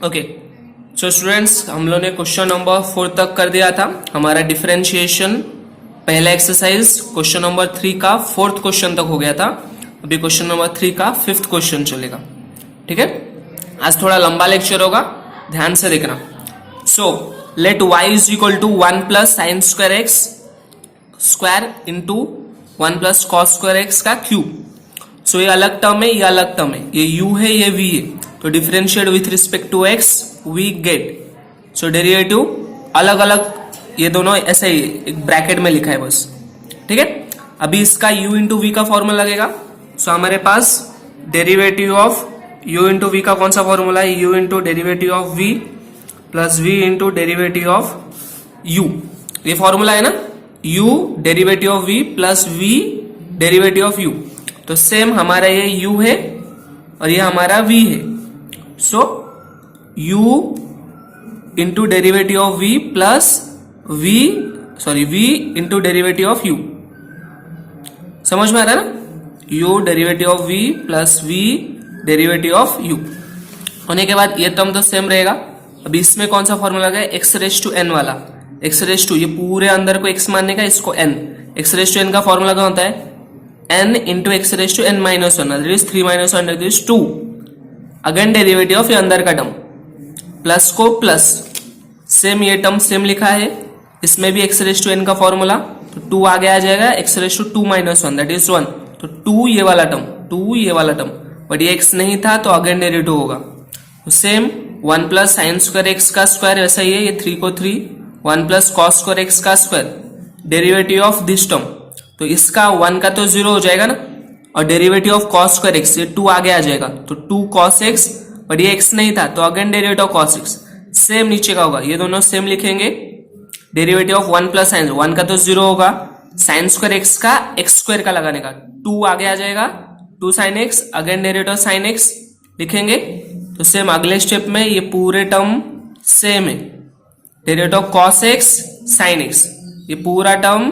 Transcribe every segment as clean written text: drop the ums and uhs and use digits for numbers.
Okay so students, हम लोग ने क्वेश्चन नंबर 4 तक कर दिया था हमारा डिफरेंशिएशन। पहला एक्सरसाइज क्वेश्चन नंबर 3 का 4th क्वेश्चन तक हो गया था। अभी क्वेश्चन नंबर 3 का 5th क्वेश्चन चलेगा। ठीक है, आज थोड़ा लंबा लेक्चर होगा, ध्यान से देखना। So let y is equal to 1 plus sine square x square into 1 plus cos square x का क्यूब। सो ये अलग टर्म है, ये अलग टर्म है, ये u है, ये v है। तो differentiate with respect to x we get. So derivative अलग अलग, ये दोनों ऐसा ही एक ब्रैकेट में लिखा है बस। ठीक है, अभी इसका u इंटू वी का फॉर्मूला लगेगा। सो हमारे पास derivative of u into v का कौन सा फॉर्मूला है? u into derivative of v plus v into derivative of u। ये फॉर्मूला है ना, u derivative of v plus v derivative of u। तो सेम हमारा ये u है और ये हमारा v है। So u into derivative of v plus v into derivative of u। समझ में आ रहा है ना? u derivative of v plus v derivative of u होने के बाद ये टर्म तो सेम रहेगा। अभी इसमें कौन सा फॉर्मूला है? x रेस टू n वाला। x रेस टू, ये पूरे अंदर को x मानने का, इसको n। x raise to n का फॉर्मूला क्या होता है? n into x raise to n minus one, that is 3 minus 1 that is 2। Again derivative of ये अंदर का टर्म, प्लस को प्लस, सेम ये टर्म सेम लिखा है। इसमें भी एक्स रेस टू n का फॉर्मूला, तो 2 आगे आ जाएगा, x raise to 2 minus 1 that is 1। तो 2 ये वाला टर्म, 2 ये वाला टर्म, बट ये x नहीं था तो अगेन डेरिवेटिव होगा। तो same 1 plus sine square x का स्क्वायर वैसा ही है, ये 3 को 3, 1 प्लस कॉस स्क्वायर एक्स का square, derivative of this term. तो इसका 1 का तो 0 हो जाएगा ना, और derivative of cos square x, ये 2 आगे आ जाएगा, तो 2 कॉस एक्स, बट ये x नहीं था तो again derivative of cos x, same नीचे का होगा। ये दोनों सेम लिखेंगे। डेरिवेटिव ऑफ 1 प्लस साइन, 1 का तो 0 होगा, साइन स्क्वायर एक्स का एक्स स्क्वायर का लगाने का, 2 आगे आ जाएगा, 2 sine x, again derivative of sine x लिखेंगे। तो सेम अगले स्टेप में ये पूरे टर्म सेम है, derivative of cos x sine x, ये पूरा टर्म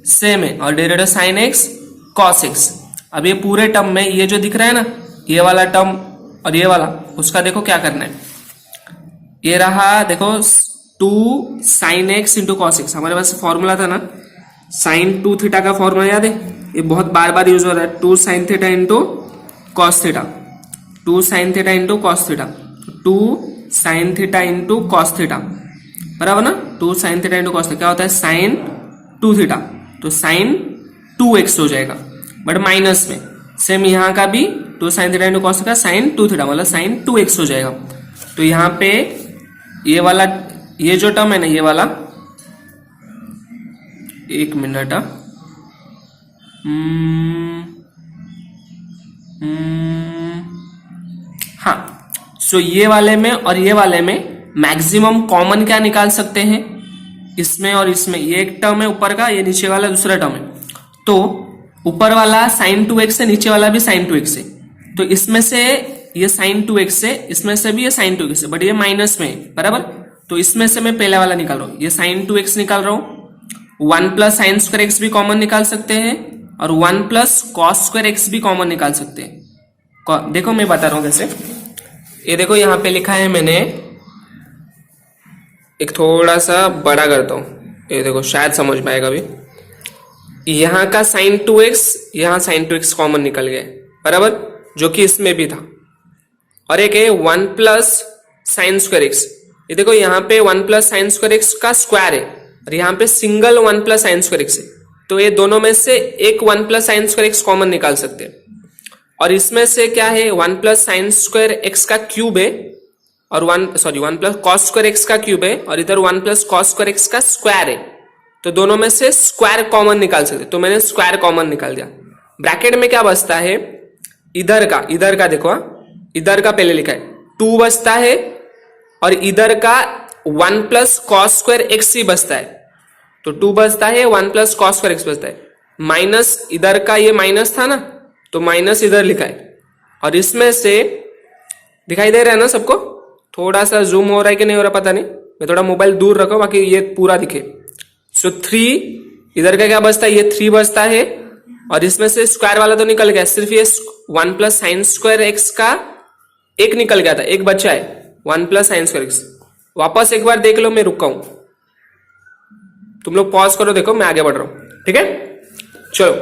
सेम है, और derivative sine x cos x. अब ये पूरे टर्म में ये जो दिख रहा है ना, ये वाला टर्म और ये वाला, उसका देखो क्या करना है। ये रहा देखो 2 sine x into cos x, हमारे पास फॉर्मूला था ना साइन 2 थीटा का फॉर्मूला, याद है? ये बहुत बार बार यूज हो रहा है, 2 sine theta into cos theta, 2 sine theta into cos theta, 2 sine theta into cos theta, बराबर ना? 2 sine theta into cos theta क्या होता है? साइन 2 थीटा, तो साइन 2x हो जाएगा, बट माइनस में। सेम यहाँ का भी 2 sine theta into cos theta sine 2 theta, मतलब साइन 2x हो जाएगा। तो यहाँ पे ये वाला, ये जो टर्म है ना, ये वाला, एक मिनट, हाँ। सो ये वाले में और ये वाले में मैक्सिमम कॉमन क्या निकाल सकते हैं? इसमें और इसमें, ये एक टर्म है ऊपर का, ये नीचे वाला दूसरा टर्म है। तो ऊपर वाला साइन 2x है, नीचे वाला भी साइन 2x है, तो इसमें से ये साइन 2x है, इसमें से भी ये साइन 2x है, बट ये माइनस में है, बराबर? तो इसमें से मैं पहला वाला निकाल रहा हूं, ये साइन 2x निकाल रहा हूं। 1 प्लस साइन स्क्वायर एक्स भी कॉमन निकाल सकते हैं, और 1 प्लस कॉस स्क्वायर एक्स भी कॉमन निकाल सकते हैं। देखो मैं बता रहा हूं कैसे। ये देखो यहाँ पे लिखा है मैंने, एक थोड़ा सा बड़ा करता हूं, ये देखो शायद समझ में आएगा। अभी यहाँ का साइन 2x, यहाँ साइन 2x कॉमन निकल गया, बराबर, जो कि इसमें भी था। और एक है 1 प्लस साइन स्क्वायर एक्स, ये देखो यहाँ पे 1 प्लस साइन स्क्वायर एक्स का स्क्वायर है, और यहाँ पे single 1 plus sine square x है। तो ये दोनों में से एक 1 plus sine square x common निकाल सकते हैं। और इसमें से क्या है, 1 प्लस साइन स्क्वायर एक्स का क्यूब है, और 1 प्लस कॉस स्क्वायर एक्स का क्यूब है, और इधर 1 प्लस कॉस स्क्वायर एक्स का स्क्वायर है। तो दोनों में से स्क्वायर कॉमन निकाल सकते, तो मैंने स्क्वायर कॉमन निकाल दिया। ब्रैकेट में क्या बचता है? इधर का देखो, इधर का पहले लिखा है 2 बचता है, और इधर का 1 प्लस कॉस स्क्वायर एक्स ही बचता है। तो 2 बचता है, 1 प्लस कॉस स्क्वायर एक्स बचता है, माइनस इधर का, ये माइनस था ना, तो माइनस इधर लिखा है। और इसमें से दिखाई दे रहा है ना सबको? थोड़ा सा जूम हो रहा है कि नहीं हो रहा पता नहीं, मैं थोड़ा मोबाइल दूर रखो बाकी ये पूरा दिखे। सो 3, इधर का क्या बचता है? ये 3 बचता है, और इसमें से स्क्वायर वाला तो निकल गया, सिर्फ ये 1 प्लस साइन स्क्वायर एक्स का एक निकल गया था, एक बचा है, 1 प्लस साइन स्क्वायर एक्स। वापस एक बार देख लो, मैं रुका हूं, तुम लोग पॉज करो, देखो मैं आगे बढ़ रहा हूं, ठीक है। चलो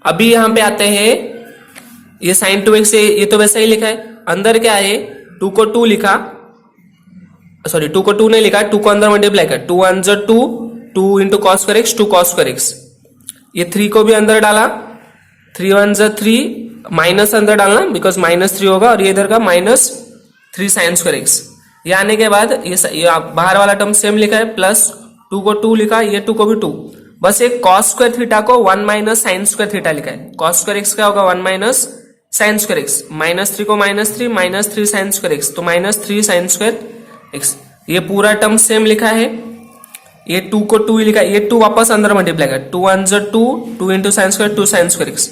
अभी यहां पे आते हैं, ये साइन 2x ये तो वैसा ही लिखा है, अंदर क्या है 2 को 2 लिखा, सॉरी 2 को 2 नहीं लिखा, 2 को अंदर मल्टीप्लाई कर, 2 1 2, 2 into cos square x, 2 cos square x. ये 3 को भी अंदर डाला, 3 1 3, माइनस अंदर डालना बिकॉज -3 होगा, और ये इधर का -3 साइन स्क्वायर एक्स। ये आने के बाद ये बाहर वाला टर्म सेम लिखा है, प्लस 2 को 2 लिखा, ये 2 को भी 2, बस एक कॉस स्क्वायर थीटा को 1 माइनस साइन स्क्वायर थीटा लिखा है। कॉस स्क्वायर एक्स क्या होगा 1 माइनस साइन स्क्वायर एक्स, -3 को -3, -3 साइन स्क्वायर एक्स, तो -3 साइन स्क्वायर एक्स। ये पूरा टर्म सेम लिखा है, ये 2 को 2 ही लिखा है, ये 2 वापस अंदर मल्टीप्लाई कर, 2 1 2, 2 into sine square 2 sine square x,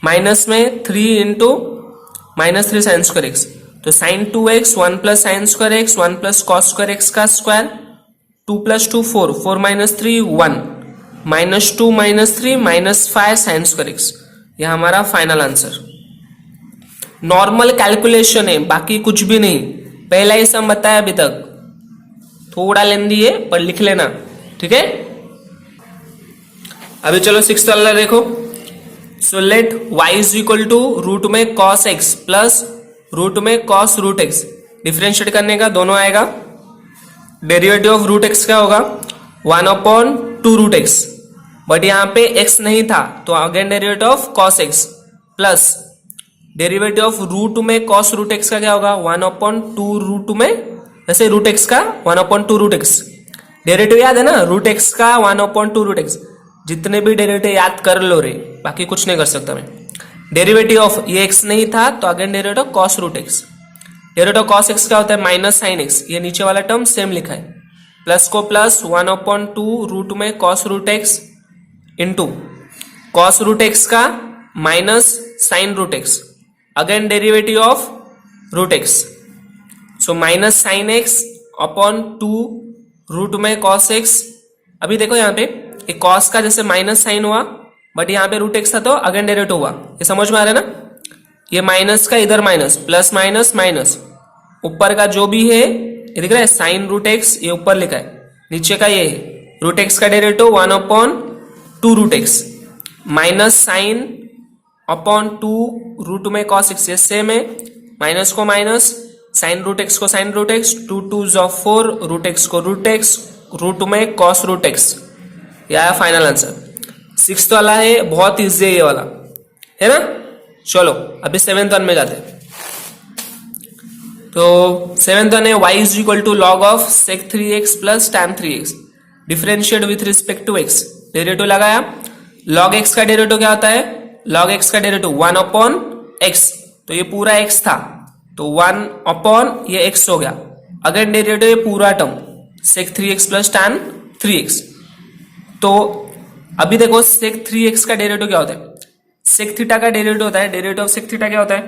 minus में 3 इंटू -3 साइन स्क्वायर एक्स, तो sine 2x 1 plus sine square x 1 plus cos square x का square, 2 plus 2 4, 4 minus 3 1, -2 -3 -5 sine square x. यह हमारा फाइनल आंसर। नॉर्मल कैलकुलेशन है, बाकी कुछ भी नहीं, पहला ही सम बताया अभी तक, थोड़ा लेंदी है पर लिख लेना, ठीक है। अभी चलो 6th वाला देखो। So let y is equal to root में cos x प्लस रूट में cos रूट x, डिफरेंशिएट करने का दोनों आएगा, डेरिवेटिव ऑफ रूट x क्या होगा 1/2 रूट x, बट यहाँ पे x नहीं था तो again derivative of cos x, plus derivative of root में cos रूट x का क्या होगा 1/2 रूट में, जैसे रूट x का 1/2 रूट x, डेरिवेटिव याद है ना, रूट x का 1/2 रूट x, जितने भी डेरिवेटिव याद कर लो रे, बाकी कुछ नहीं कर सकता मैं। डेरिवेटिव ऑफ ये x नहीं था तो again derivative of cos root x, derivative of cos x क्या होता है माइनस साइन x, ये नीचे वाला टर्म सेम लिखा है, प्लस को प्लस 1/2 रूट में cos root x into cos root x का minus sine root x, again derivative of root x, so minus sine x upon 2 root में cos x। अभी देखो यहाँ पे एक cos का जैसे माइनस साइन हुआ, बट यहाँ पे रूट x था तो अगेन डेरिवेटिव हुआ, ये समझ में आ रहा है ना। ये माइनस का इधर माइनस, प्लस माइनस माइनस, ऊपर का जो भी है ये दिख रहा है साइन रूट x, ये ऊपर लिखा है, नीचे का ये है रूट x का derivative 1/2 root x, minus sine upon 2 root में cos x, ये सेम है, माइनस को माइनस, साइन रूट x को sine root x, 2 2 4, root x को रूट x, रूट में cos रूट x। यह आया फाइनल आंसर। 6th वाला है, बहुत इजी है ये वाला, है ना। चलो अभी 7th वन में जाते हैं। तो 7th वन है y is equal to log of sec 3x plus tan 3x, differentiate with respect to x, derivative लगाया, log x का डेरिवेटिव क्या होता है, log x का डेरिवेटिव 1/x, तो ये पूरा x था तो 1/ ये x हो गया, अगर डेरिवेटिव ये पूरा term sec 3x plus tan 3x। तो अभी देखो sec 3x का डेरिवेटिव क्या होता है, sec थीटा का डेरिवेटिव होता है, डेरिवेटिव ऑफ sec थीटा क्या होता है,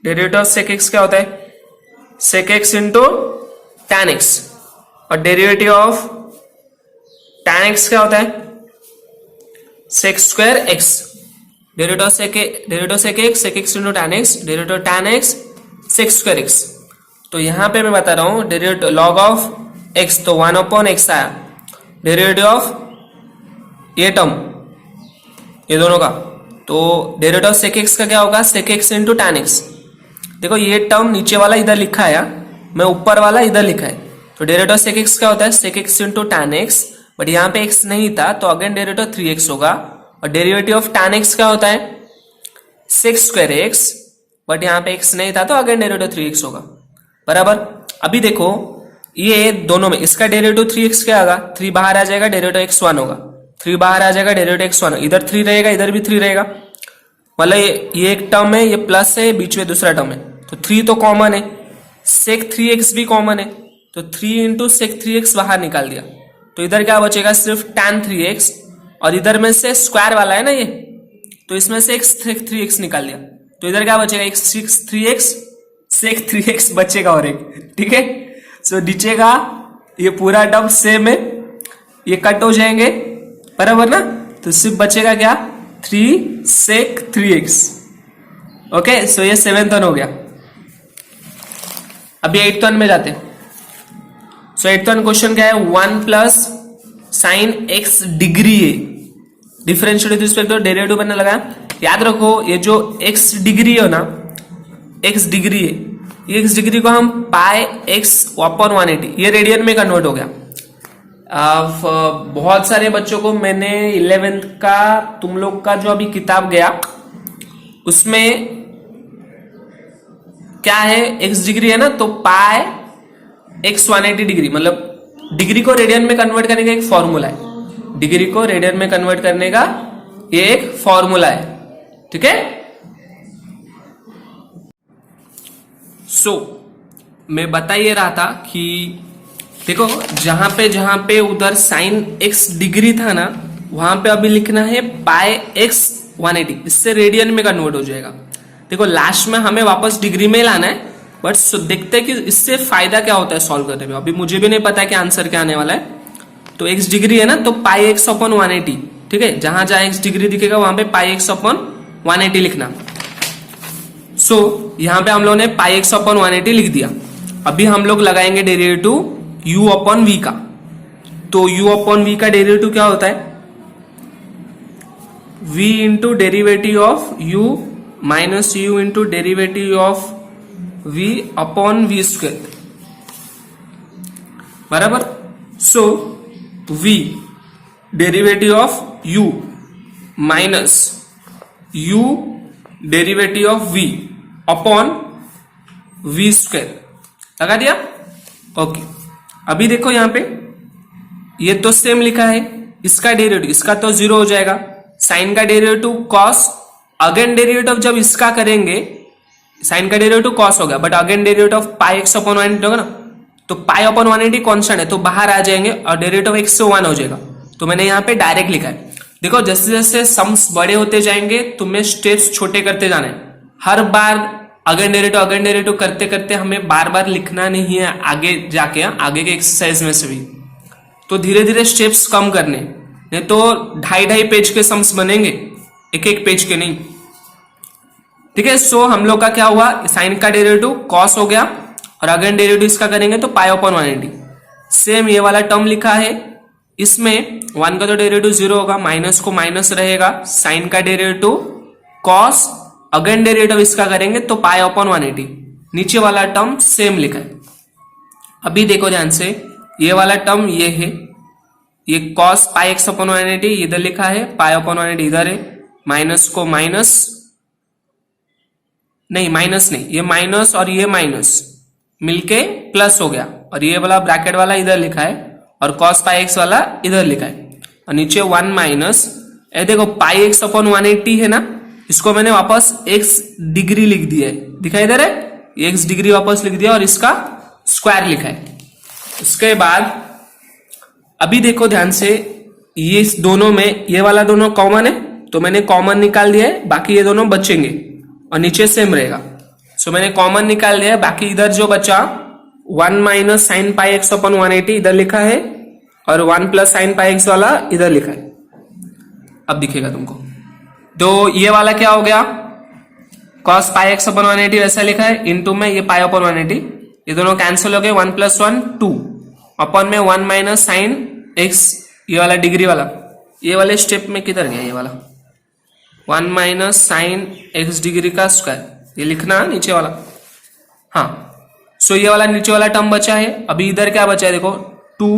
डेरिवेटिव ऑफ sec x क्या होता है sec x into tan x, और डेरिवेटिव ऑफ tan x क्या होता है sec square x, derivative of sec x into tan x, derivative tan x sec square x। तो यहां पे मैं बता रहा हूं डेरिवेटिव लॉग ऑफ x, तो 1/x आया, डेरिवेटिव ऑफ ये टर्म ये दोनों का, तो डेरिवेटिव ऑफ sec x का क्या होगा sec x into tan x। देखो ये टर्म नीचे वाला इधर लिखा है, मैं ऊपर वाला इधर लिखा है, तो डेरिवेटिव ऑफ sec x क्या होता है sec x into tan x, but यहाँ पे x नहीं था तो अगेन डेरिवेटिव 3x होगा, और डेरिवेटिव ऑफ tan x क्या होता है sec स्क्वायर x, बट यहाँ पे x नहीं था तो अगेन डेरिवेटिव 3x होगा, बराबर। अभी देखो ये दोनों में इसका डेरिवेटिव 3x क्या होगा, 3 बाहर आ जाएगा, डेरिवेटिव x 1 होगा, 3 बाहर आ जाएगा, डेरिवेटिव x 1, इधर 3 रहेगा, इधर भी 3 रहेगा, मतलब ये एक टर्म है, ये प्लस है, बीच में दूसरा टर्म है, तो 3 तो कॉमन है, sec 3x भी कॉमन है, तो 3 इंटू sec 3x बाहर निकाल दिया, तो इधर क्या बचेगा सिर्फ tan 3x, और इधर में से स्क्वायर वाला है ना ये, तो इसमें से sec 3x निकाल दिया, तो इधर क्या बचेगा एक sec 3x बचेगा और एक, ठीक है। सो नीचे का ये पूरा टर्म सेम है, ये कट हो जाएंगे, बराबर ना, तो सिर्फ बचेगा क्या 3 sec 3x। ओके, सो ये 7th वन हो गया। अभी 8th वन में जाते हैं। सो 8th वन क्वेश्चन क्या है, 1 plus sine x degree A, differentiate with respect to derivative बनने लगा। याद रखो ये जो x डिग्री है ना, x डिग्री है, ये x डिग्री को हम पाई x अपॉन 180, ये रेडियन में कन्वर्ट हो गया। बहुत सारे बच्चों को मैंने 11th का तुम लोग का जो अभी किताब गया उसमें क्या है, x डिग्री है ना, तो पाई x 180 डिग्री, मतलब डिग्री को रेडियन में कन्वर्ट करने का एक फॉर्मूला है। डिग्री को रेडियन में कन्वर्ट करने का ये एक फॉर्मूला है, ठीक है। सो मैं बता ये रहा था कि देखो जहां पे उधर साइन x डिग्री था ना, वहां पे अभी लिखना है पाई x 180, इससे रेडियन में कन्वर्ट हो जाएगा। देखो लास्ट में हमें वापस डिग्री में लाना है, बट देखते हैं कि इससे फायदा क्या होता है सॉल्व करने में। अभी मुझे भी नहीं पता है कि आंसर क्या आने वाला है। तो x डिग्री है ना, तो पाई x अपॉन 180, ठीक है। जहां जहां x डिग्री दिखेगा वहां पे पाई x अपॉन 180 लिखना। सो यहां पे हम लोगों ने पाई x अपॉन 180 लिख दिया। अभी हम लोग लगाएंगे डेरिवेटिव u अपॉन v का। तो u अपॉन v का डेरिवेटिव क्या होता है, v into derivative of u minus u into derivative of v upon v square, बराबर। सो v derivative of u minus u derivative of v upon v square, लगा दिया, okay. अभी देखो यहां पे ये तो सेम लिखा है, इसका डेरिवेटिव, इसका तो 0 हो जाएगा। साइन का डेरिवेटिव कॉस, अगेन डेरिवेटिव जब इसका करेंगे, साइन का डेरिवेटिव कॉस हो गया, but again derivative of pi x upon 180 होगा ना, तो पाई अपॉन 180 कॉन्स्टेंट है तो बाहर आ जाएंगे और डेरिवेटिव x से 1 हो जाएगा। तो मैंने यहाँ पे डायरेक्ट लिखा है। देखो जैसे जैसे सम्स बड़े होते जाएंगे तुम्हें स्टेप्स छोटे करते जाना है। हर बार अगेन डेरिवेटिव करते करते हमें बार बार लिखना नहीं है आगे जाके, आगे के एक्सरसाइज में से भी। तो धीरे धीरे स्टेप्स कम करने, नहीं तो 2.5 पेज के सम्स बनेंगे, एक पेज के नहीं, ठीक है। सो हम लोग का क्या हुआ, साइन का डेरिवेटिव कॉस हो गया और अगेन डेरिवेटिव इसका करेंगे तो पाई अपॉन 180। सेम ये वाला टर्म लिखा है, इसमें 1 का तो डेरिवेटिव 0 होगा, माइनस को माइनस रहेगा, साइन का डेरिवेटिव कॉस, अगेन डेरिवेटिव इसका करेंगे तो पाई अपॉन 180। नीचे वाला टर्म सेम लिखा है। अभी देखो ध्यान से, ये वाला टर्म ये है, ये कॉस पाई एक्स अपॉन 180 इधर लिखा है, पाई अपॉन 180 इधर है, माइनस को माइनस नहीं, माइनस नहीं, ये माइनस और ये माइनस मिलके प्लस हो गया, और ये वाला ब्रैकेट वाला इधर लिखा है और कॉस पाई एक्स वाला इधर लिखा है, और नीचे 1 माइनस, ये देखो पाई एक्स अपॉन 180 है ना, इसको मैंने वापस x डिग्री लिख दिया है, दिखा इधर है, x डिग्री वापस लिख दिया और इसका स्क्वायर लिखा है। उसके बाद अभी देखो ध्यान से, ये इस दोनों में ये वाला दोनों कॉमन है तो मैंने कॉमन निकाल दिया है, बाकी ये दोनों बचेंगे और नीचे सेम रहेगा। सो मैंने कॉमन निकाल दिया है, बाकी इधर जो बचा 1 minus sine pi x upon 180 इधर लिखा है और 1 प्लस साइन पाई एक्स वाला इधर लिखा है। अब दिखेगा तुमको, तो ये वाला क्या हो गया, कॉस पाई एक्स अपॉन 180 वैसा लिखा है, इनटू में ये पाई अपॉन 180, ये दोनों कैंसिल हो गए, 1 प्लस 1 2 अपॉन में 1 माइनस साइन एक्स, ये वाला डिग्री वाला, ये वाले स्टेप में किधर गया, ये वाला 1 माइनस साइन एक्स डिग्री का स्क्वायर, ये लिखना नीचे वाला, हाँ। सो ये वाला नीचे वाला टर्म बचा है। अभी इधर क्या बचा है देखो, 2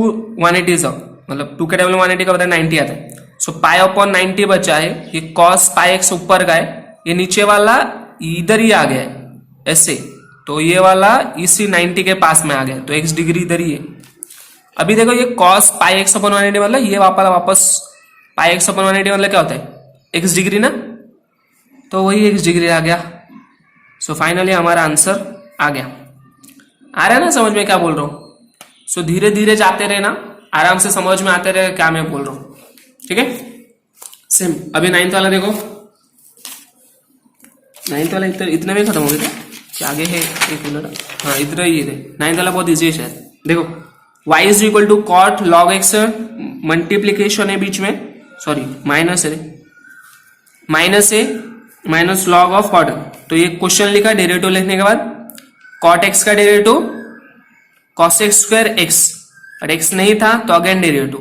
180 मतलब 2 के टेबल में 180 का बता 90 आता है। सो पाई अपॉन 90 बचा है, ये कॉस पाई एक्स ऊपर का है, ये नीचे वाला इधर ही आ गया है ऐसे, तो ये वाला इसी 90 के पास में आ गया, तो x डिग्री इधर ही है। अभी देखो ये कॉस पाई एक्स अपॉन 180 मतलब ये वापस पाई एक्स अपॉन 180 मतलब क्या होता है, x डिग्री ना, तो वही x डिग्री आ गया। सो फाइनली हमारा आंसर आ गया। आ रहा है ना समझ में क्या बोल रहा हूं। सो धीरे धीरे जाते रहे ना, आराम से समझ में आते रहे क्या मैं बोल रहा हूं, ठीक है। सेम अभी 9th वाला देखो, 9th वाला इतने में खत्म हो गया क्या, आगे है एक मिनट, हाँ इधर ही है। 9th वाला बहुत इजी है शायद। देखो y is equal to cot log x, multiplication है बीच में, सॉरी माइनस है, माइनस लॉग ऑफ कॉट। तो ये क्वेश्चन लिखा डेरिवेटिव लिखने के बाद कॉट एक्स का derivative cos x square x, और एक्स नहीं था तो अगेन डेरिवेटिव,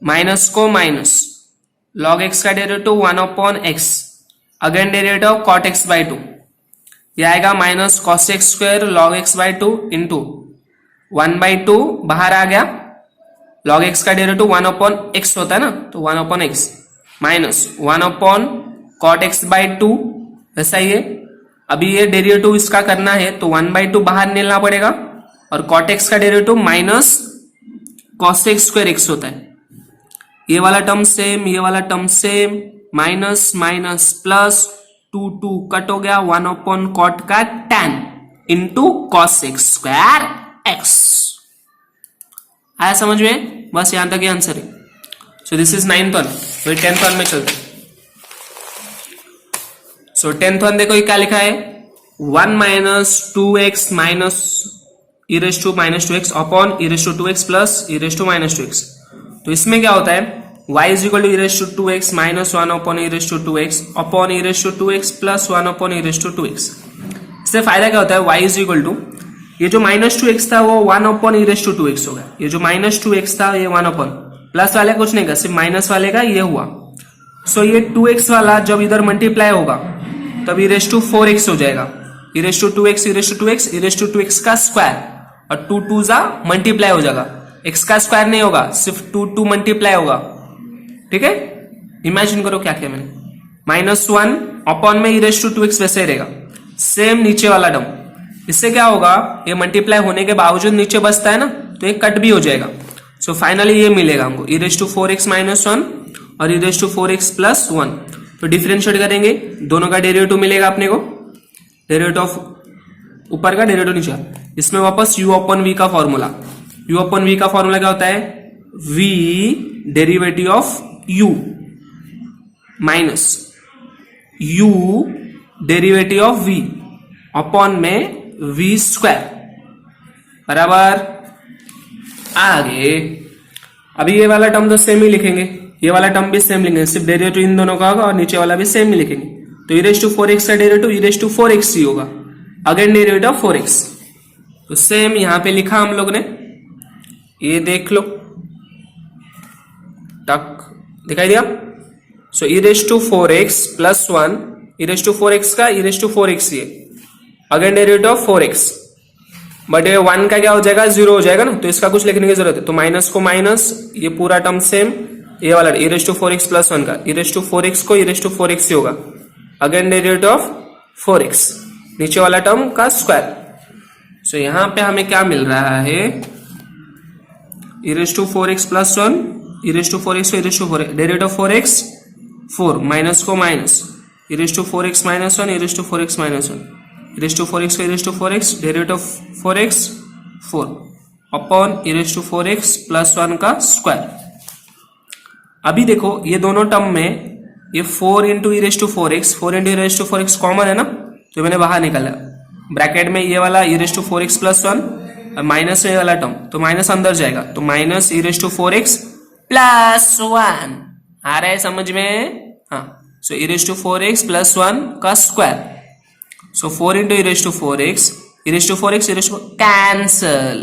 माइनस को माइनस, लॉग एक्स का डेरिवेटिव 1/x, अगेन डेरिवेटिव कॉट एक्स बाई 2, यह आएगा minus cos x square log x by 2 into 1/2 बाहर आ गया, लॉग एक्स का डेरिवेटिव 1/x होता है ना, तो 1/x minus 1/cot x by 2, वैसा ही है। अभी ये डेरिवेटिव इसका करना है तो 1/2 बाहर निकलना पड़ेगा, और cot x का derivative minus cos x square x होता है। ये वाला टर्म सेम, ये वाला term same, minus minus plus 2 cut हो गया, 1/cot का tan into cos x square x। आया समझ में? बस यहां तक ये आंसर है। So this is 9th one. फिर 10th वन में चलते। सो 10th वन देखो ये क्या लिखा है, 1 minus 2x minus e raise to minus 2x upon e raise to 2x plus e raise to minus 2x। तो इसमें क्या होता है, y is equal to e raise to 2x minus 1 upon e raise to 2x upon e raise to 2x plus 1 upon e raise to 2x। इससे फायदा क्या होता है, y इज इक्वल टू, ये जो माइनस 2x था वो 1 upon e raise to 2x होगा, ये जो माइनस 2x था ये 1 अपॉन, प्लस वाले कुछ नहीं का, सिर्फ माइनस वाले का ये हुआ। सो ये 2x वाला जब इधर मल्टीप्लाई होगा तब e रेस टू 4x हो जाएगा, e raise to 2x, e raise to 2x, e raise to 2x का स्क्वायर, और 2 2 जा मल्टीप्लाई हो जाएगा, x का स्क्वायर नहीं होगा, सिर्फ 2 मल्टीप्लाई होगा। ठीक है, इमेजिन करो क्या किया मैंने, माइनस 1 अपॉन में e रेस टू 2x वैसे ही रहेगा, सेम नीचे वाला टर्म। इससे क्या होगा, ये मल्टीप्लाई होने के बावजूद नीचे बचता है ना, तो ये कट भी हो जाएगा। सो फाइनली ये मिलेगा हमको e raise to 4x minus 1 और e raise to 4x plus 1। तो डिफरेंशिएट करेंगे, दोनों का डेरिवेटिव मिलेगा अपने को, डेरिवेटिव ऑफ ऊपर का डेरिवेटिव नीचे, इसमें वापस u अपॉन v का फॉर्मूला, u अपॉन v का फॉर्मूला क्या होता है, v derivative of u minus u derivative of v upon में v स्क्वायर बराबर। आगे अभी ये वाला टर्म तो सेम ही लिखेंगे, ये वाला टर्म भी सेम लिखेंगे, सिर्फ डेरिवेटिव इन दोनों का होगा और नीचे वाला भी सेम ही लिखेंगे। तो e रेस टू 4x का derivative e raise to 4x ही होगा, अगेन डेरिवेटिव ऑफ 4x। तो सेम यहां पे लिखा हम लोग ने, ये देख लो, टक दिखाई दिया। So e raise to 4x plus 1, e raise to 4x का e रेस टू 4x ही है, again derivative of 4x, but ये 1 का क्या हो जाएगा, 0 हो जाएगा ना, तो इसका कुछ लिखने की जरूरत है। तो माइनस को माइनस, ये पूरा टर्म सेम, ये वाला e raise to 4x plus 1 का e रेस टू 4x को e रेस टू 4x ही होगा, अगेन डेरिवेटिव ऑफ 4x, नीचे वाला टर्म का स्क्वायर। सो यहां पे हमें क्या मिल रहा है, e raise to 4x plus 1, e raise to 4x को e raise to 4x, derivative of 4x 4, minus को minus, e raise to 4x minus 1, e raise to 4x minus 1, e raise to 4x को e raise to 4x, derivative of 4x 4 upon e raise to 4x plus 1 का square. अभी देखो ये दोनों term में ये 4 into e raise to 4x, 4 into e raise to 4x common है ना, तो मैंने बाहर निकाला, ब्रैकेट में ये वाला e raise to 4x plus 1 और माइनस ये वाला टर्म, तो माइनस अंदर जाएगा, तो minus e raise to 4x plus 1 आ रहा है समझ में? हाँ, so e raise to 4x plus 1 का square. So 4 into e raised to 4x, e raised to 4x, e raised to 4, cancel,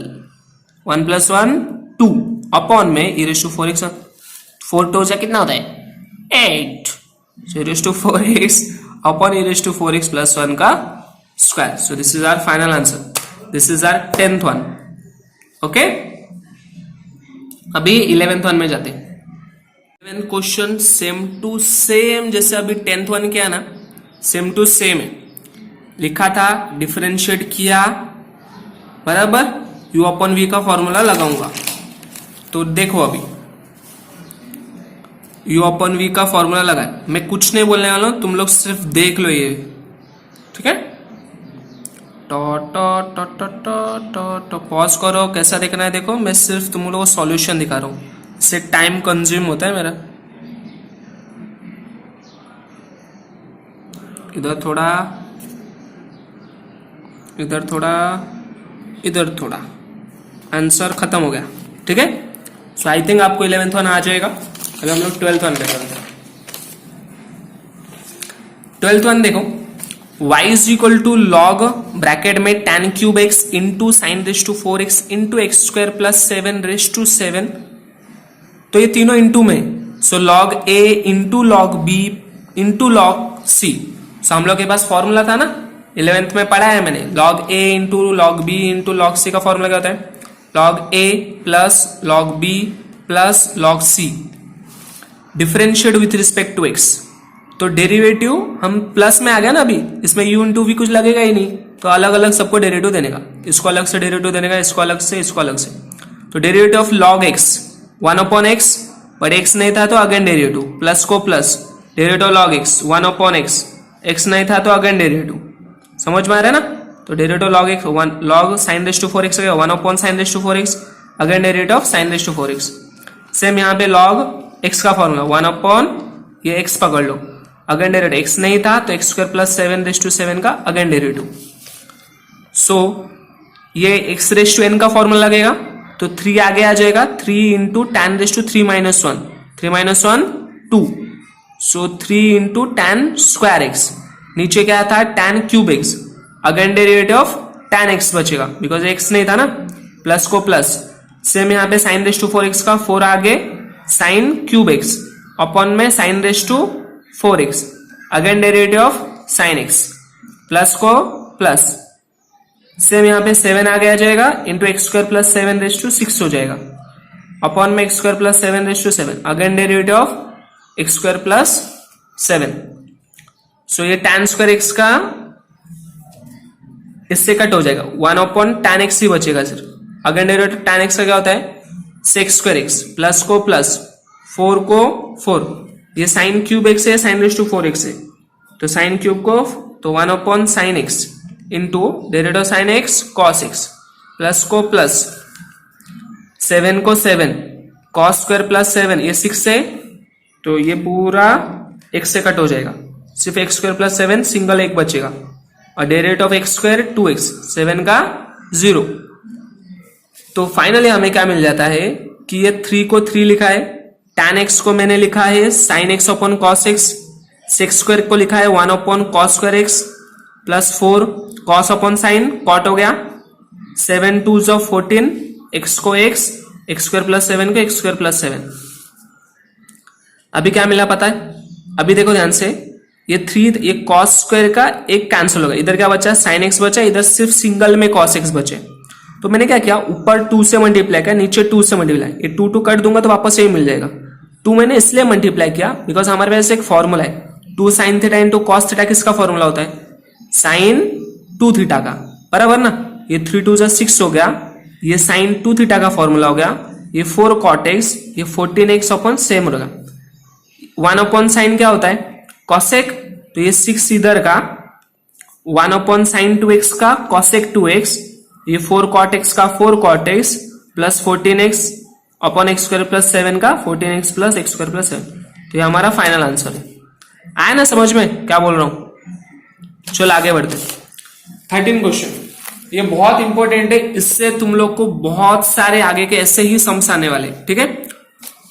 1 plus 1 2 upon में e raised to 4x, 4 two से कितना होता है 8, so e raised to 4x upon e raised to 4x plus 1 का square. So this is our final answer, this is our 10th one, okay? अभी 11th one में जाते हैं। 11th question same to same, जैसे अभी 10th one किया ना, same to same है, लिखा था, डिफरेंशिएट किया बराबर, u अपॉन v का फॉर्मूला लगाऊंगा। तो देखो अभी u अपॉन v का फॉर्मूला लगा, मैं कुछ नहीं बोलने वाला हूं, तुम लोग सिर्फ देख लो ये, ठीक है? तो पॉज करो, कैसा देखना है देखो, मैं सिर्फ तुम लोगों को सॉल्यूशन दिखा रहा हूं, इससे टाइम कंज्यूम होता है मेरा। इधर थोड़ा, इधर थोड़ा, इधर थोड़ा, आंसर खत्म हो गया, ठीक है? सो आई थिंक आपको 11th वन आ जाएगा। अभी हम लोग 12th वन पे करते हैं। 12th वन देखो, y is equal to log bracket में tan cube x into sine raise to 4x into x square plus 7 raise to 7, तो ये तीनों इंटू में, so log a into log b into log c। So हम लोग के पास formula था ना, 11th में पढ़ा है मैंने, log a into log b into log c का फॉर्मूला क्या होता है, log a plus log b plus log c differentiate with respect to x। तो डेरिवेटिव हम प्लस में आ गया ना, अभी इसमें u इंटू वी कुछ लगेगा ही नहीं, तो अलग अलग सबको डेरिवेटिव देने का, इसको अलग से डेरिवेटिव देने का, इसको अलग से, इसको अलग से। तो derivative of log x 1 upon x, but x नहीं था तो अगेन डेरिवेटिव, प्लस को plus, derivative of log x 1 upon x, x नहीं था तो अगेन डेरिवेटिव, समझ में आ रहा है ना। तो derivative log x 1 log sine raise to 4x हो गया, 1 upon sine raise to 4x, again derivative of sine raise to 4x। Same यहाँ पे लॉग x का फॉर्मूला 1 अपॉन ये x पकड़ लो, अगेन डेरिवेटिव, x नहीं था तो x square plus 7 raise to 7 का अगेन डेरिवेटिव। सो ये x रेस टू n का फॉर्मूला लगेगा, तो 3 आगे आ जाएगा, 3 into tan raise to 3 minus 1, 3 minus 1 2, so 3 into tan square x, नीचे क्या था tan cube x, again derivative of tan x बचेगा बिकॉज x नहीं था ना, प्लस को प्लस, सेम यहाँ पे साइन रेस टू 4x का 4 आगे साइन क्यूब x अपॉन में sine raise to 4x, again derivative of sine x, plus को प्लस, सेम यहाँ पे 7 आगे आ जाएगा into x square plus 7 raise to 6 हो जाएगा, अपॉन में x square plus 7 raise to 7, again derivative of x square plus 7। So ये tan स्क्वायर x का इससे कट हो जाएगा, 1 अपॉन tan x ही बचेगा सिर्फ, अगेन डेरिवेटिव tan x का क्या होता है सेक्स स्क्वायर x, प्लस को प्लस, 4 को 4, ये साइन क्यूब x है, साइन रेस टू 4x है, तो साइन क्यूब को तो 1 upon sign x into derivative sign x cos x, plus को प्लस, 7 को 7, कॉस स्क्वायर प्लस 7, ये 6 है, तो ये पूरा x से कट हो जाएगा, सिर्फ एक्स स्क्वायर प्लस 7 सिंगल एक बचेगा, और derivative of x square 2x, 7 का 0। तो फाइनली हमें क्या मिल जाता है कि ये 3 को 3 लिखा है, tan x को मैंने लिखा है sin x upon cos x, sec square को लिखा है 1 upon cos square x, plus 4 cos upon sine cot हो गया, 7 2 14, x को x, एक्स स्क्वायर प्लस 7 को एक्स स्क्वायर प्लस 7। अभी क्या मिला पता है, अभी देखो ध्यान से, ये 3, ये cos स्क्वायर का एक कैंसिल होगा, इधर क्या बचा sin x बचा, इधर सिर्फ सिंगल में cos x बचे, तो मैंने क्या किया ऊपर 2 से मल्टीप्लाई किया, नीचे 2 से मल्टीप्लाई, ये 2 2 कट दूंगा तो वापस यही मिल जाएगा, 2 मैंने इसलिए मल्टीप्लाई किया बिकॉज हमारे पास एक फॉर्मूला है, 2 sin theta into cos theta, किसका फॉर्मूला होता है sin 2 थीटा का, बराबर ना, ये 3 2 6 हो गया, ये sin 2 थीटा का फॉर्मूला हो गया, ये 4 cot x, ये 14x अपॉन सेम होगा, 1 अपॉन साइन क्या होता है cosec, तो ये 6 इधर का, 1 अपॉन साइन 2x का cosec 2x, ये 4 cot x का 4 cot x plus 14x upon x square plus 7 का 14x plus x square plus 7, तो ये हमारा फाइनल आंसर है। आया ना समझ में क्या बोल रहा हूं, चलो आगे बढ़ते। 13 क्वेश्चन, ये बहुत इंपॉर्टेंट है, इससे तुम लोग को बहुत सारे आगे के ऐसे ही सम्स आने वाले, ठीक है।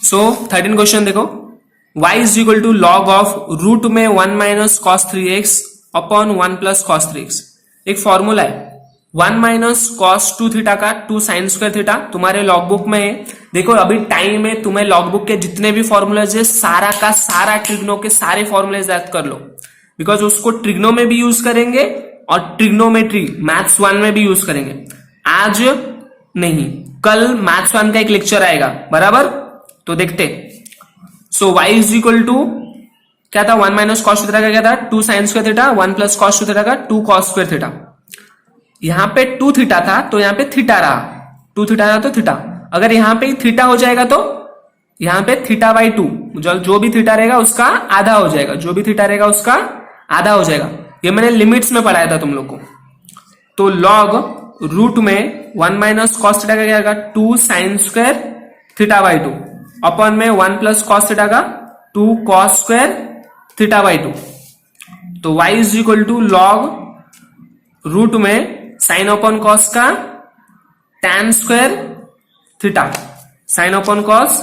सो 13 क्वेश्चन देखो, y is equal to log of root में 1 minus cos 3x upon 1 plus cos 3x। एक फॉर्मूला है 1 माइनस कॉस 2 थीटा का 2 साइन स्क्वायर थीटा, तुम्हारे लॉग बुक में है। देखो अभी टाइम है, तुम्हें लॉग बुक के जितने भी फॉर्मूलाज है सारा का सारा ट्रिग्नो के सारे फॉर्मूलेज याद कर लो, बिकॉज उसको ट्रिग्नो में भी यूज करेंगे और ट्रिग्नोमेट्री मैथ्स 1 में भी यूज करेंगे। आज नहीं, कल मैथ्स 1 का एक लेक्चर आएगा, बराबर, तो देखते। सो y इज इक्वल टू क्या था, 1 माइनस कॉस थीटा का क्या था 2 sine square theta, 1 plus cos theta का 2 कॉस स्क्वायर थीटा। यहां पे 2 थीटा था तो यहां पे थीटा रहा, 2 थीटा था तो थीटा, अगर यहां पे थीटा हो जाएगा तो यहां पे थीटा बाई 2, जो भी थीटा रहेगा उसका आधा हो जाएगा, जो भी थीटा रहेगा उसका आधा हो जाएगा। ये मैंने लिमिट्स में पढ़ाया था तुम लोग को। तो लॉग रूट में 1 माइनस कॉस थीटा का क्या आएगा 2 sine square theta by 2 upon में 1 प्लस कॉस थीटा का 2 कॉस स्क्वायर थीटा बाई 2। तो y is equal to log root में साइन अपॉन कॉस का tan square theta, sine upon cos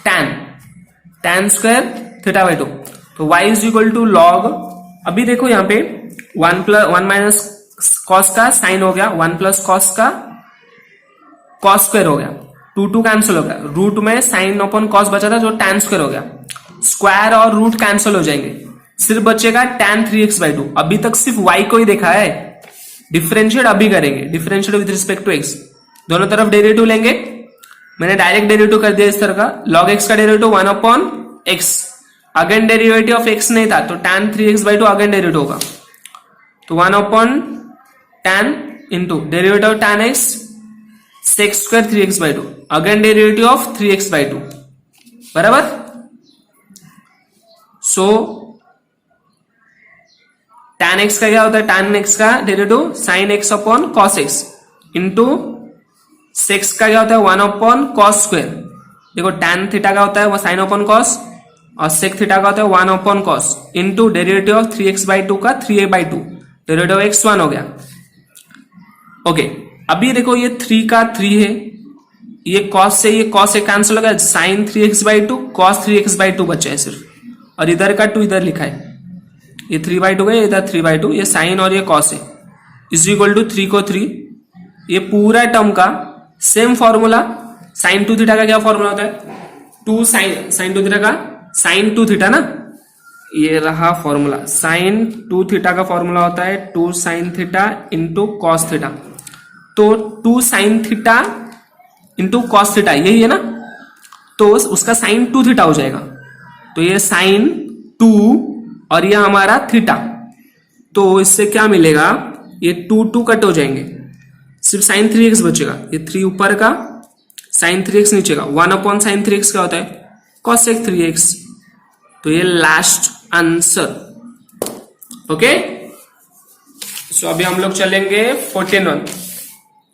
tan square theta by 2। तो y is equal to log अभी देखो यहाँ पे 1 minus cos का साइन हो गया, 1 प्लस कॉस का कॉस स्क्वायर हो गया, 2 कैंसिल हो गया, रूट में साइन अपन कॉस बचा था जो tan स्क्वायर हो गया, स्क्वायर और रूट कैंसिल हो जाएंगे, सिर्फ बचेगा tan 3x/2। अभी तक सिर्फ y को ही देखा है, डिफरेंशिएट अभी करेंगे, differentiate with respect to x, दोनों तरफ डेरिवेटिव लेंगे। मैंने डायरेक्ट डेरिवेटिव कर दिया इस तरह का, log x का डेरिवेटिव 1/x, अगेन डेरिवेटिव ऑफ x नहीं था तो tan 3x/2 अगेन डेरिवेटिव होगा, तो 1/tan into derivative of tan x sec square 3x/2, again derivative of 3x/2, बराबर। सो tan x का क्या होता है, tan x का derivative sin x upon cos x into sec का क्या होता है 1/cos स्क्वायर। देखो tan थीटा का होता है वो sin अपॉन cos और sec थीटा का होता है 1/cos into derivative of 3x/2 का 3a/2, डेरिवेटिव ऑफ x 1 हो गया। ओके, अभी देखो ये 3 का 3 है, ये cos से ये cos से कैंसिल हो गया, sin 3x/2 cos 3x/2 बचा है सिर्फ, और इधर का 2 इधर लिखा है, ये 3/2 है, इधर 3/2, ये sin और ये cos है, इज इक्वल टू 3 को 3, ये पूरा टर्म का सेम फॉर्मूला, sin 2 थीटा का क्या फॉर्मूला होता है, 2 sin 2 थीटा का sin 2 थीटा ना, ये रहा फॉर्मूला, sin 2 थीटा का फॉर्मूला होता है 2 sin theta into cos theta, तो 2 sin theta into cos theta यही है ना, तो उसका sin 2 थीटा हो जाएगा, तो ये sin 2 और ये हमारा थीटा, तो इससे क्या मिलेगा, ये 2 कट हो जाएंगे, सिर्फ sin 3x बचेगा, ये 3 ऊपर का sin 3x नीचे का, 1/sin 3x क्या होता है cos 3x, तो ये लास्ट आंसर। ओके, सो अभी हम लोग चलेंगे 14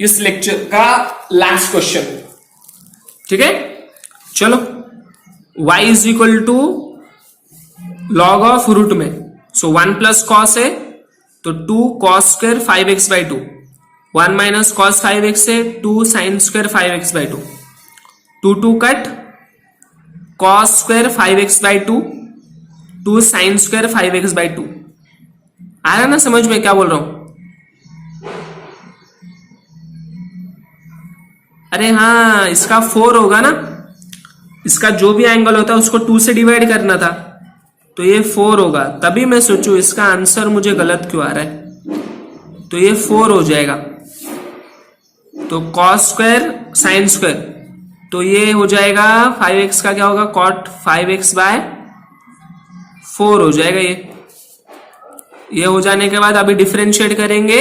इस लेक्चर का लास्ट क्वेश्चन, ठीक है। चलो, y is equal to log of root में, सो 1 प्लस कॉस है तो 2 cos square 5x/2, 1 minus cos 5x है 2 sin square 5x/2, 2 cut cos square 5x/2, 2 sin square 5x/2। आ रहा ना समझ में क्या बोल रहा हूं? अरे हाँ, इसका 4 होगा ना, इसका जो भी एंगल होता है उसको 2 से डिवाइड करना था, तो ये 4 होगा, तभी मैं सोचू इसका आंसर मुझे गलत क्यों आ रहा है, तो ये 4 हो जाएगा, तो cos स्क्वायर sin स्क्वायर, तो ये हो जाएगा 5x का क्या होगा cot 5x/4 हो जाएगा, ये हो जाने के बाद अभी डिफरेंशिएट करेंगे,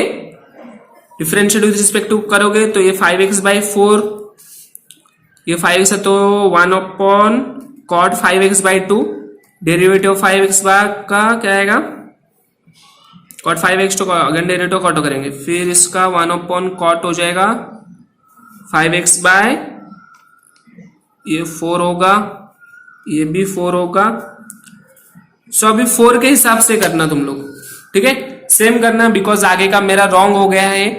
डिफरेंशिएट विद रिस्पेक्ट टू करोगे तो ये 5x/4, ये 5x है तो 1/cot 5x/2, डेरिवेटिव 5x का क्या आएगा cot 5x, तो अगेन डेरिवेटिव कॉट करेंगे, फिर इसका 1/cot हो जाएगा 5x बाय ये 4 होगा, ये भी 4 होगा। सो अभी 4 के हिसाब से करना तुम लोग, ठीक है, सेम करना, बिकॉज आगे का मेरा रॉन्ग हो गया है,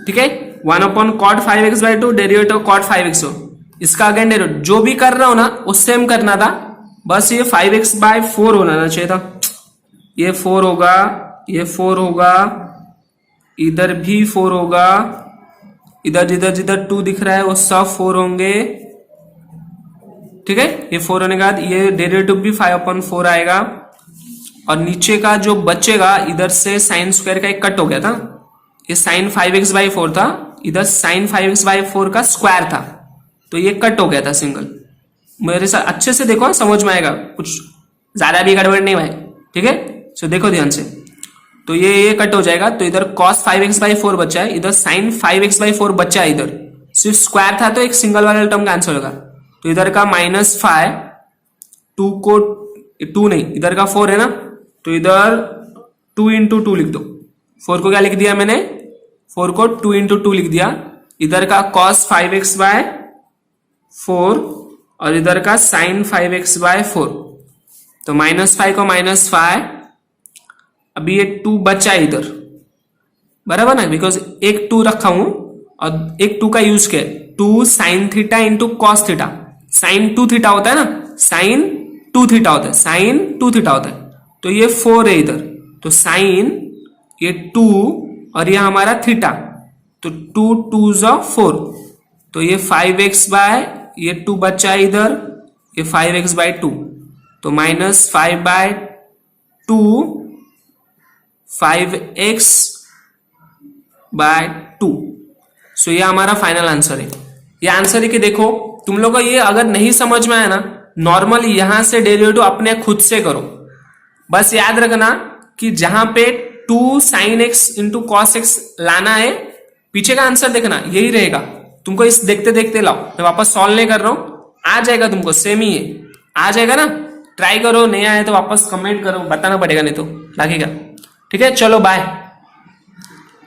ठीक है। 1/cot 5x/2 derivative cot 5x हो, इसका अगेन डेरिवेटिव जो भी कर रहा हो ना वो सेम करना था, बस ये 5x/4 होना चाहिए था, ये 4 होगा, ये 4 होगा, इधर भी 4 होगा, इधर जिधर जिधर 2 दिख रहा है वो सब 4 होंगे, ठीक है। ये 4 होने के बाद ये डेरिवेटिव भी 5/4 आएगा, और नीचे का जो बचेगा इधर से sin स्क्वायर का एक कट हो गया था, ये sin 5x/4 था, इधर sin 5x/4 का स्क्वायर था, तो ये कट हो गया था सिंगल, मेरे साथ अच्छे से देखो समझ में आएगा, कुछ ज्यादा भी गड़बड़ नहीं भाई, ठीक है। सो देखो ध्यान से, तो ये कट हो जाएगा, तो इधर cos 5x/4 बचा है, इधर sin 5x/4 बचा है, इधर सिर्फ स्क्वायर था तो एक सिंगल वाला टर्म कैंसिल होगा, तो इधर का -5, 2 को 2 नहीं, इधर का 4 है ना, तो इधर 2 × 2 लिख दो, 4 को क्या लिख दिया मैंने, 4 को 2 × 2 लिख दिया, इधर का cos 5x/4 और इधर का sin 5x/4, तो -5 को -5, अभी ये 2 बचा है इधर, बराबर ना, बिकॉज एक 2 रखा हूं और एक 2 का यूज किया, 2 sin theta into cos theta, sin 2 theta होता है ना, sin 2 थीटा होता है, sin 2 थीटा होता है, तो ये 4 है इधर, तो साइन ये 2 और ये हमारा थीटा, तो 2 2 4, तो ये 5x बाय ये 2 बचा इधर, ये 5x बाय 2, तो -5/2 5x बाय 2। सो ये हमारा फाइनल आंसर है। ये आंसर है कि देखो तुम लोग को ये अगर नहीं समझ में आया ना, नॉर्मली यहां से डेरिवेटिव अपने खुद से करो। बस याद रखना कि जहां पे 2 sin x into cos x लाना है, पीछे का आंसर देखना यही रहेगा। तुमको इस देखते देखते लाओ, मैं वापस सॉल्व नहीं कर रहा हूं, आ जाएगा तुमको, सेम ही है, आ जाएगा ना। ट्राई करो, नहीं आया तो वापस कमेंट करो, बताना पड़ेगा नहीं तो लगेगा। ठीक है, चलो बाय।